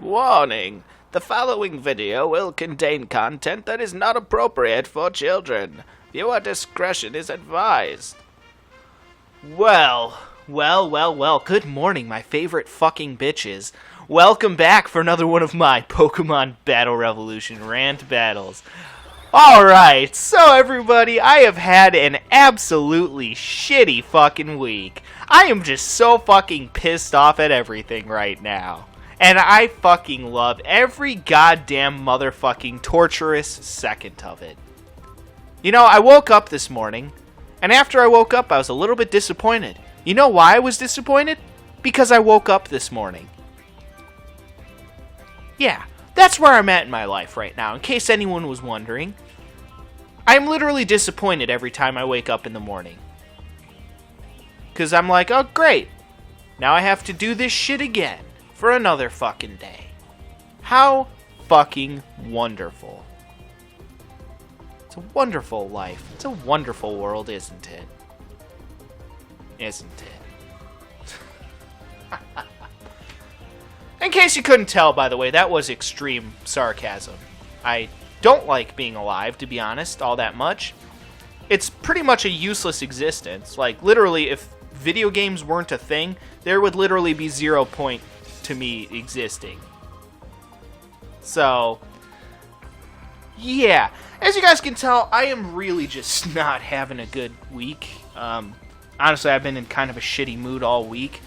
Warning! The following video will contain content that is not appropriate for children. Viewer discretion is advised. Well, good morning, my favorite fucking bitches. Welcome back for another one of my Pokemon Battle Revolution rant battles. Alright, so everybody, I have had an absolutely shitty fucking week. I am just so fucking pissed off at everything right now. And I fucking love every goddamn motherfucking torturous second of it. You know, I woke up this morning, and after I woke up, I was a little bit disappointed. You know why I was disappointed? Because I woke up this morning. Yeah, that's where I'm at in my life right now, in case anyone was wondering. I'm literally disappointed every time I wake up in the morning. Because I'm like, oh great, now I have to do this shit again. For another fucking day. How fucking wonderful. It's a wonderful life. It's a wonderful world, isn't it? Isn't it? In case you couldn't tell, by the way, that was extreme sarcasm. I don't like being alive, to be honest, all that much. It's pretty much a useless existence. Like, literally, if video games weren't a thing, there would literally be 0 point to me existing. So, yeah. As you guys can tell, I am really just not having a good week. Honestly, I've been in kind of a shitty mood all week.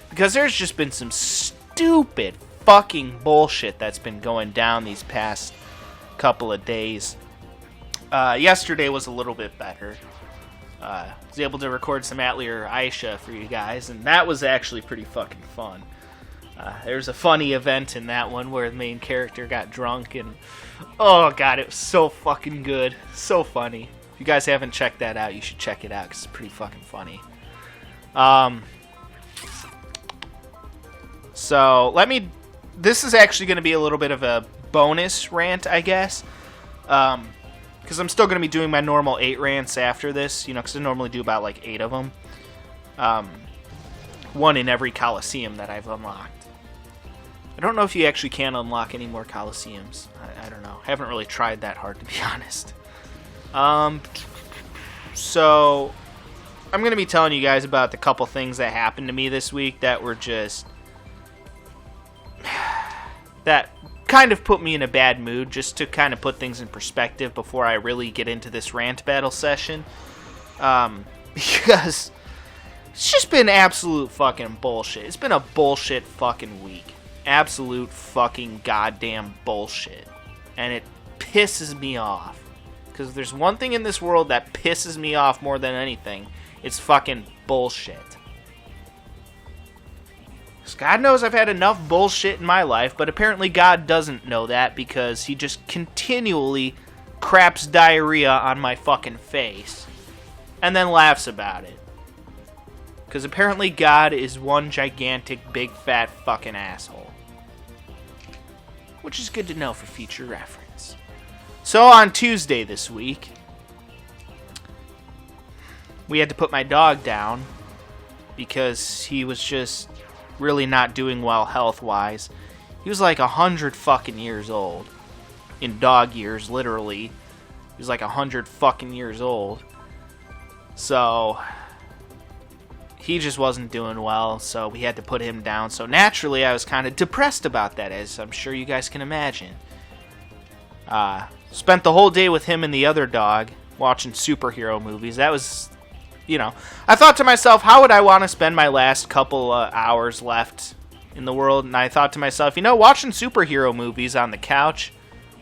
Because there's just been some stupid fucking bullshit that's been going down these past couple of days. Yesterday was a little bit better. I was able to record some Atelier Aisha for you guys, and that was actually pretty fucking fun. There's a funny event in that one where the main character got drunk, and oh god, it was so fucking good. So funny. If you guys haven't checked that out, you should check it out, because it's pretty fucking funny. This is actually going to be a little bit of a bonus rant, I guess. Because I'm still going to be doing my normal 8 rants after this, you know, because I normally do about like 8 of them. One in every Coliseum that I've unlocked. I don't know if you actually can unlock any more Coliseums. I don't know. I haven't really tried that hard, to be honest. So, I'm going to be telling you guys about the couple things that happened to me this week that were just... that kind of put me in a bad mood, just to kind of put things in perspective before I really get into this rant battle session. Because... it's just been absolute fucking bullshit. It's been a bullshit fucking week. Absolute fucking goddamn bullshit. And it pisses me off. Because if there's one thing in this world that pisses me off more than anything, it's fucking bullshit. Because God knows I've had enough bullshit in my life, but apparently God doesn't know that because he just continually craps diarrhea on my fucking face. And then laughs about it. Because apparently God is one gigantic, big, fat fucking asshole. Which is good to know for future reference. So on Tuesday this week, we had to put my dog down because he was just really not doing well health-wise. He was like 100 fucking years old. In dog years, literally. He was like 100 fucking years old. So... he just wasn't doing well, so we had to put him down. So naturally, I was kind of depressed about that, as I'm sure you guys can imagine. Spent the whole day with him and the other dog, watching superhero movies. That was, you know, I thought to myself, how would I want to spend my last couple hours left in the world? And I thought to myself, you know, watching superhero movies on the couch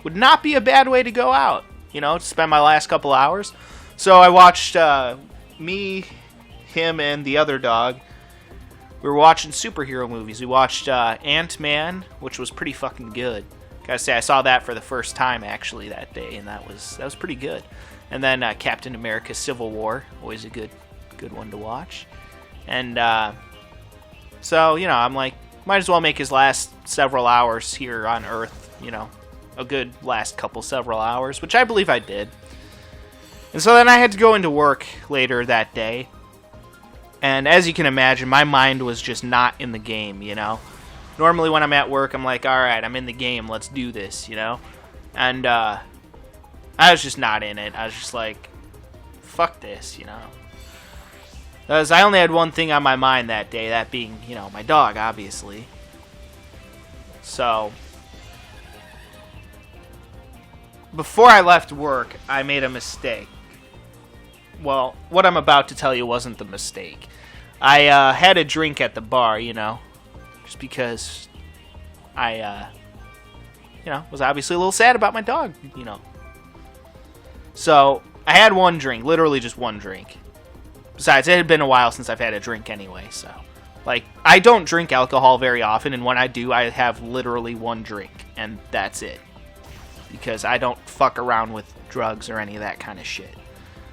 would not be a bad way to go out, you know, to spend my last couple hours. So I watched him and the other dog, we were watching superhero movies. We watched Ant-Man, which was pretty fucking good. Gotta say, I saw that for the first time, actually, that day, and that was pretty good. And then Captain America Civil War, always a good one to watch. And, so, you know, I'm like, might as well make his last several hours here on Earth, you know, a good last several hours, which I believe I did. And so then I had to go into work later that day. And as you can imagine, my mind was just not in the game, you know. Normally when I'm at work, I'm like, all right, I'm in the game. Let's do this, you know? And I was just not in it. I was just like, fuck this, you know? Because I only had one thing on my mind that day, that being, you know, my dog, obviously. So, before I left work, I made a mistake. Well, what I'm about to tell you wasn't the mistake. I had a drink at the bar, you know, just because I, you know, was obviously a little sad about my dog, you know. So, I had one drink, literally just one drink. Besides, it had been a while since I've had a drink anyway, so. Like, I don't drink alcohol very often, and when I do, I have literally one drink, and that's it. Because I don't fuck around with drugs or any of that kind of shit.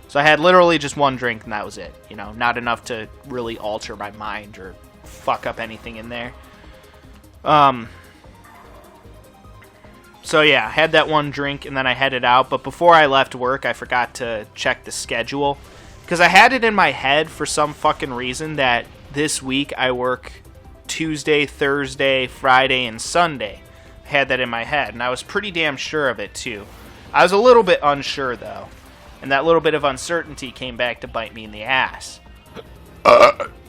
So I had literally just one drink, and that was it. You know, not enough to really alter my mind or fuck up anything in there. So yeah, I had that one drink, and then I headed out. But before I left work, I forgot to check the schedule. Because I had it in my head for some fucking reason that this week I work Tuesday, Thursday, Friday, and Sunday. I had that in my head, and I was pretty damn sure of it, too. I was a little bit unsure, though. And that little bit of uncertainty came back to bite me in the ass.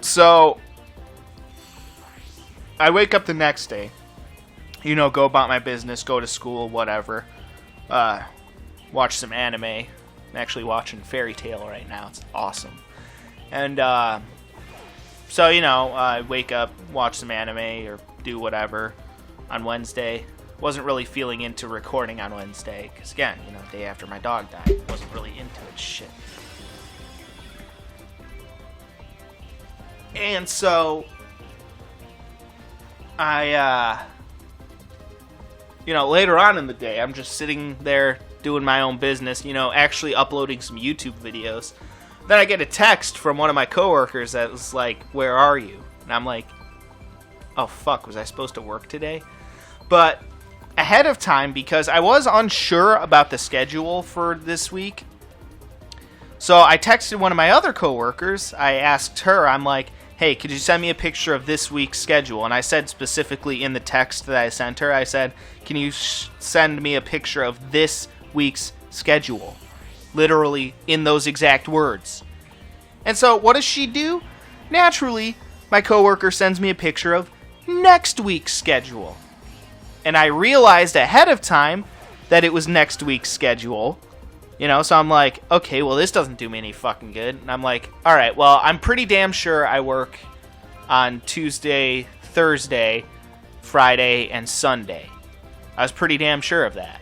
So, I wake up the next day. You know, go about my business, go to school, whatever. Watch some anime. I'm actually watching Fairy Tail right now. It's awesome. And, so, you know, I wake up, watch some anime, or do whatever on Wednesday. Wasn't really feeling into recording on Wednesday, because again, you know, day after my dog died, wasn't really into it, shit. And so, I, you know, later on in the day, I'm just sitting there doing my own business, you know, actually uploading some YouTube videos. Then I get a text from one of my coworkers that was like, "Where are you?" And I'm like, oh fuck, was I supposed to work today? But ahead of time, because I was unsure about the schedule for this week, so I texted one of my other coworkers. I asked her, I'm like, hey, could you send me a picture of this week's schedule? And I said specifically in the text that I sent her, I said, can you send me a picture of this week's schedule? Literally in those exact words. And so what does she do? Naturally, my coworker sends me a picture of next week's schedule. And I realized ahead of time that it was next week's schedule. You know, so I'm like, okay, well, this doesn't do me any fucking good. And I'm like, all right, well, I'm pretty damn sure I work on Tuesday, Thursday, Friday, and Sunday. I was pretty damn sure of that.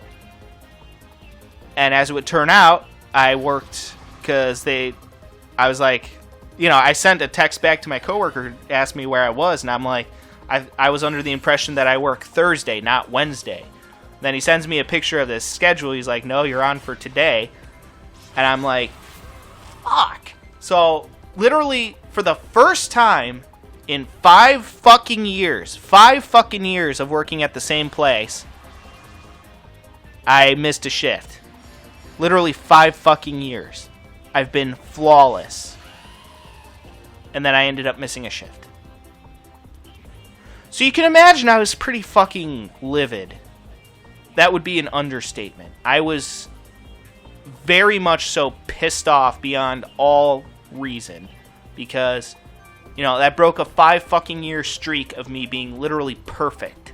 And as it would turn out, I worked because I was like, you know, I sent a text back to my coworker who asked me where I was, and I'm like, I was under the impression that I work Thursday, not Wednesday. Then he sends me a picture of this schedule. He's like, no, you're on for today. And I'm like, fuck. So, literally, for the first time in 5 fucking years of working at the same place, I missed a shift. Literally 5 fucking years. I've been flawless. And then I ended up missing a shift. So you can imagine I was pretty fucking livid. That would be an understatement. I was very much so pissed off beyond all reason. Because, you know, that broke a 5 fucking year streak of me being literally perfect.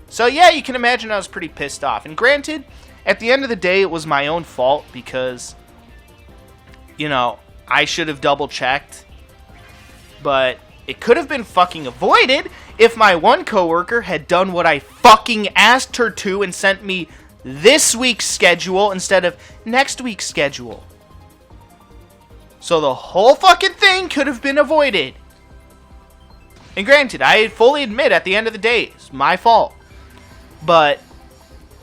So yeah, you can imagine I was pretty pissed off. And granted, at the end of the day, it was my own fault because, you know, I should have double checked. But it could have been fucking avoided if my one coworker had done what I fucking asked her to and sent me this week's schedule instead of next week's schedule. So the whole fucking thing could have been avoided. And granted, I fully admit at the end of the day, it's my fault. But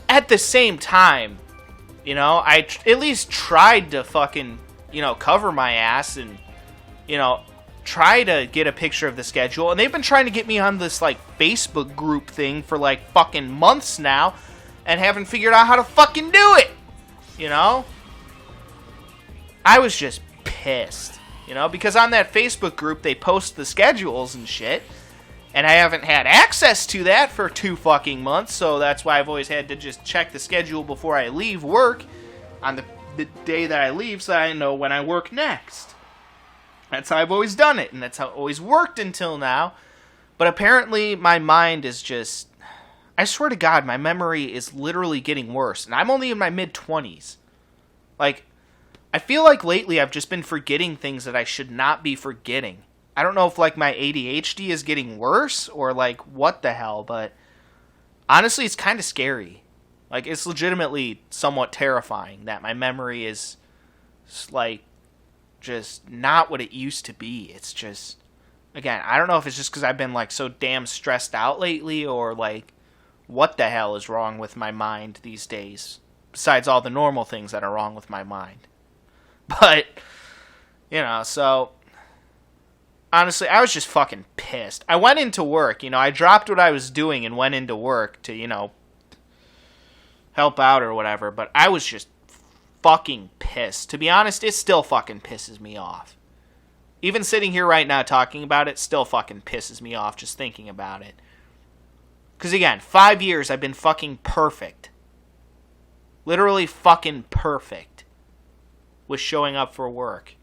at the same time, you know, I at least tried to fucking, you know, cover my ass and, you know, try to get a picture of the schedule. And they've been trying to get me on this, like, Facebook group thing for, like, fucking months now and haven't figured out how to fucking do it, you know? I was just pissed, you know, because on that Facebook group they post the schedules and shit. And I haven't had access to that for 2 fucking months, so that's why I've always had to just check the schedule before I leave work on the day that I leave so I know when I work next. That's how I've always done it, and that's how it always worked until now. But apparently my mind is just... I swear to God, my memory is literally getting worse, and I'm only in my mid-20s. Like, I feel like lately I've just been forgetting things that I should not be forgetting. I don't know if, like, my ADHD is getting worse or, like, what the hell, but honestly, it's kind of scary. Like, it's legitimately somewhat terrifying that my memory is, like, just not what it used to be. It's just, again, I don't know if it's just because I've been, like, so damn stressed out lately or, like, what the hell is wrong with my mind these days, besides all the normal things that are wrong with my mind. But, you know, so... honestly, I was just fucking pissed. I went into work, I dropped what I was doing and went into work to, help out or whatever, but I was just fucking pissed. To be honest, it still fucking pisses me off. Even sitting here right now talking about it still fucking pisses me off just thinking about it. Because again, 5 years I've been fucking perfect. Literally fucking perfect with showing up for work.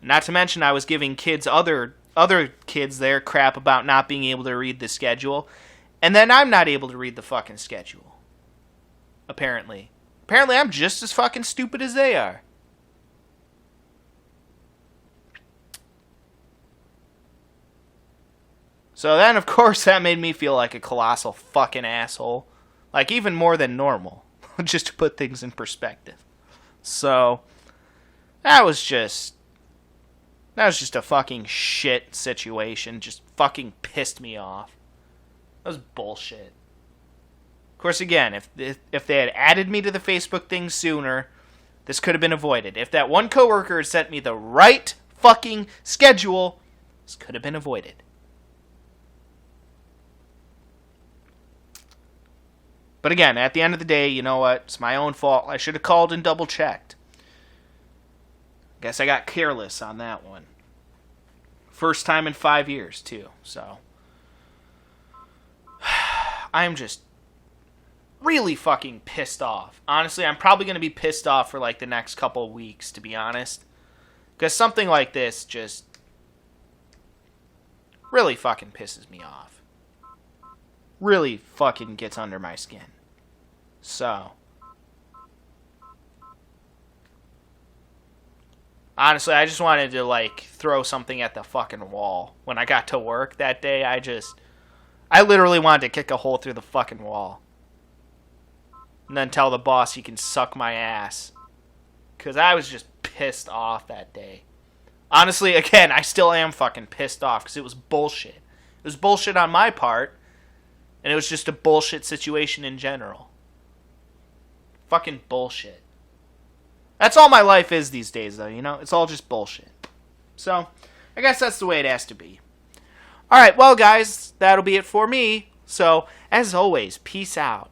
Not to mention I was giving kids, other kids there crap about not being able to read the schedule. And then I'm not able to read the fucking schedule. Apparently. Apparently I'm just as fucking stupid as they are. So then, of course, that made me feel like a colossal fucking asshole. Like, even more than normal. Just to put things in perspective. So, that was just a fucking shit situation. Just fucking pissed me off. That was bullshit. Of course, again, if they had added me to the Facebook thing sooner, this could have been avoided. If that one coworker had sent me the right fucking schedule, this could have been avoided. But again, at the end of the day, you know what? It's my own fault. I should have called and double-checked. Guess I got careless on that one. First time in 5 years, too. So, I'm just really fucking pissed off. Honestly, I'm probably going to be pissed off for like the next couple of weeks, to be honest. Because something like this just really fucking pisses me off. Really fucking gets under my skin. So, honestly, I just wanted to, like, throw something at the fucking wall. When I got to work that day, I literally wanted to kick a hole through the fucking wall. And then tell the boss he can suck my ass. Because I was just pissed off that day. Honestly, again, I still am fucking pissed off because it was bullshit. It was bullshit on my part. And it was just a bullshit situation in general. Fucking bullshit. That's all my life is these days, though, It's all just bullshit. So, I guess that's the way it has to be. Alright, well, guys, that'll be it for me. So, as always, peace out.